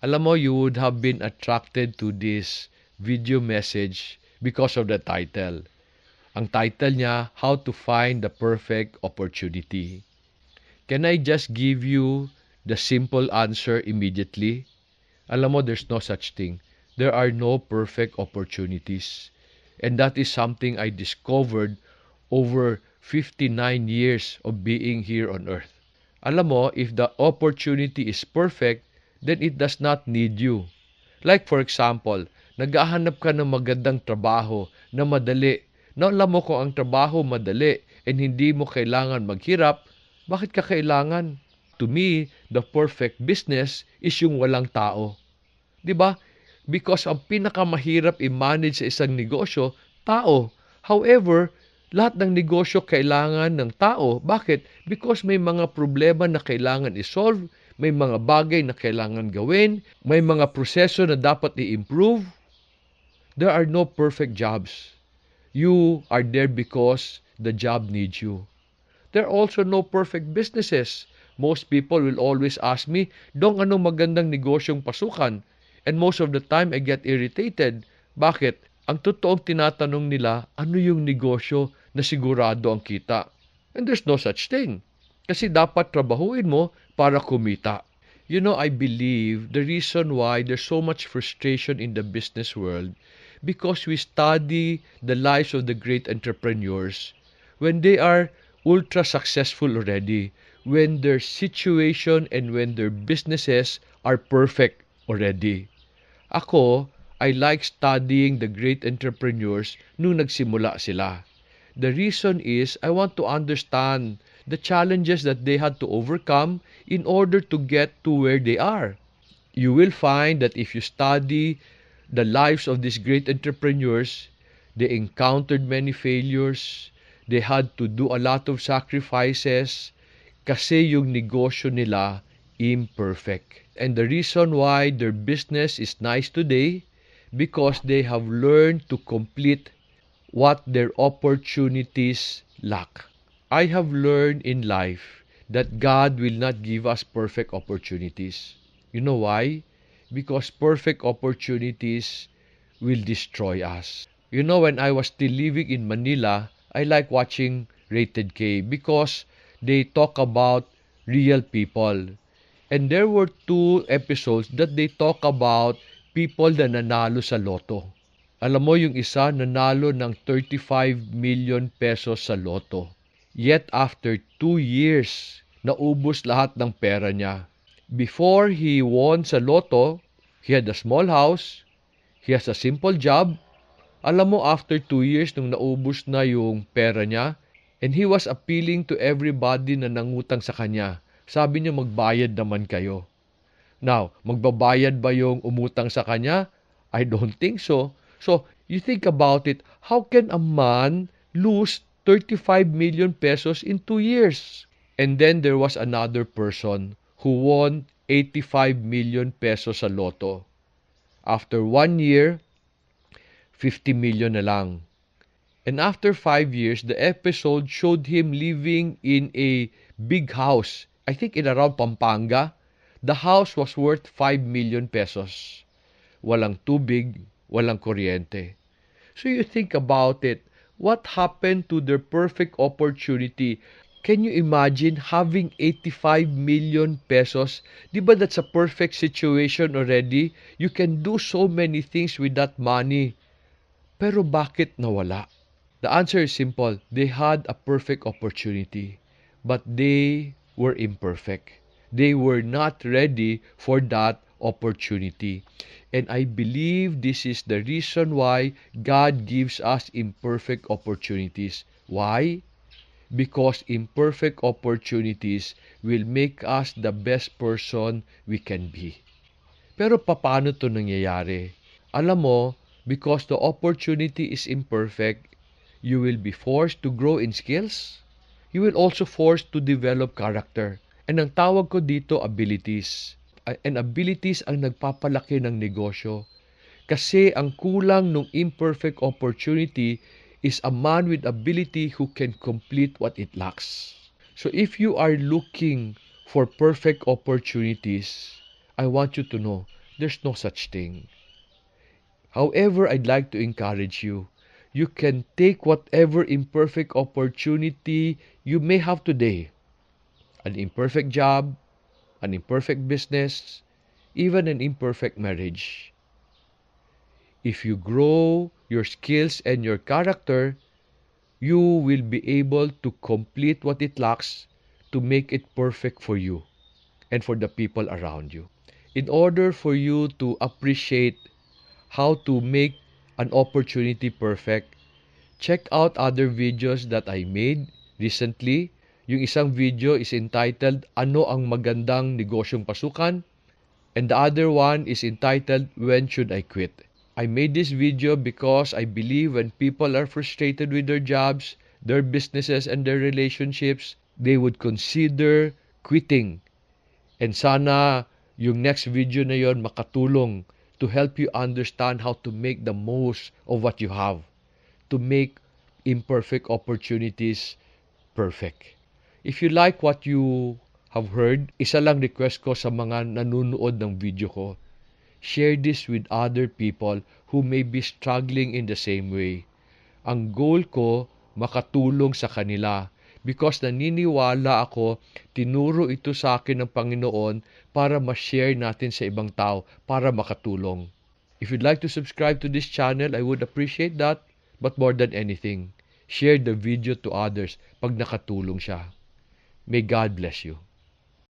Alam mo, you would have been attracted to this video message because of the title. Ang title niya, How to Find the Perfect Opportunity. Can I just give you the simple answer immediately? Alam mo, there's no such thing. There are no perfect opportunities. And that is something I discovered over 59 years of being here on earth. Alam mo, if the opportunity is perfect, then it does not need you. Like for example, naghahanap ka ng magandang trabaho na madali. Na alam mo kung ang trabaho madali and hindi mo kailangan maghirap, bakit ka kailangan? To me, the perfect business is yung walang tao. 'Di ba? Because ang pinakamahirap i-manage sa isang negosyo, tao. However, lahat ng negosyo kailangan ng tao. Bakit? Because may mga problema na kailangan i-solve, may mga bagay na kailangan gawin, may mga proseso na dapat i-improve. There are no perfect jobs. You are there because the job needs you. There are also no perfect businesses. Most people will always ask me, Dong, anong magandang negosyong pasukan? And most of the time, I get irritated. Bakit? Ang totoong tinatanong nila, ano yung negosyo na sigurado ang kita? And there's no such thing. Kasi dapat trabahuin mo para kumita. You know, I believe the reason why there's so much frustration in the business world because we study the lives of the great entrepreneurs when they are ultra successful already, when their situation and when their businesses are perfect already. Ako, I like studying the great entrepreneurs nung nagsimula sila. The reason is I want to understand the challenges that they had to overcome in order to get to where they are. You will find that if you study the lives of these great entrepreneurs, they encountered many failures, they had to do a lot of sacrifices kasi yung negosyo nila imperfect. And the reason why their business is nice today, because they have learned to complete what their opportunities lack. I have learned in life that God will not give us perfect opportunities. You know why? Because perfect opportunities will destroy us. You know, when I was still living in Manila, I like watching Rated K because they talk about real people. And there were two episodes that they talk about people na nanalo sa loto. Alam mo, yung isa nanalo ng 35 million pesos sa loto. Yet after 2 years, naubos lahat ng pera niya. Before he won sa loto, he had a small house, he has a simple job. Alam mo, after 2 years, nung naubos na yung pera niya, and he was appealing to everybody na nangutang sa kanya. Sabi niya, magbayad naman kayo. Now, magbabayad ba yung umutang sa kanya? I don't think so. So, you think about it, how can a man lose 35 million pesos in 2 years? And then there was another person who won 85 million pesos sa loto. After 1 year, 50 million na lang. And after 5 years, the episode showed him living in a big house. I think in around Pampanga. The house was worth 5 million pesos. Walang tubig, walang kuryente. So you think about it. What happened to their perfect opportunity? Can you imagine having 85 million pesos? Di ba that's a perfect situation already? You can do so many things with that money. Pero bakit nawala? The answer is simple. They had a perfect opportunity, but they were imperfect. They were not ready for that opportunity. And I believe this is the reason why God gives us imperfect opportunities. Why? Because imperfect opportunities will make us the best person we can be. Pero paano to nangyayari? Alam mo, because the opportunity is imperfect, you will be forced to grow in skills. You will also forced to develop character. And ang tawag ko dito, abilities. And abilities ang nagpapalaki ng negosyo. Kasi ang kulang ng imperfect opportunity is a man with ability who can complete what it lacks. So if you are looking for perfect opportunities, I want you to know There's no such thing. However, I'd like to encourage you. You can take whatever imperfect opportunity you may have today. An imperfect job, an imperfect business, even an imperfect marriage. If you grow your skills and your character, you will be able to complete what it lacks to make it perfect for you and for the people around you. In order for you to appreciate how to make an opportunity perfect, check out other videos that I made recently. Yung isang video is entitled, Ano ang magandang negosyong pasukan? And the other one is entitled, When Should I Quit? I made this video because I believe when people are frustrated with their jobs, their businesses, and their relationships, they would consider quitting. And sana yung next video na yon makatulong to help you understand how to make the most of what you have, to make imperfect opportunities perfect. If you like what you have heard, isa lang request ko sa mga nanonood ng video ko, share this with other people who may be struggling in the same way. Ang goal ko, makatulong sa kanila because naniniwala ako, tinuro ito sa akin ng Panginoon para ma-share natin sa ibang tao, para makatulong. If you'd like to subscribe to this channel, I would appreciate that. But more than anything, share the video to others pag nakatulong siya. May God bless you.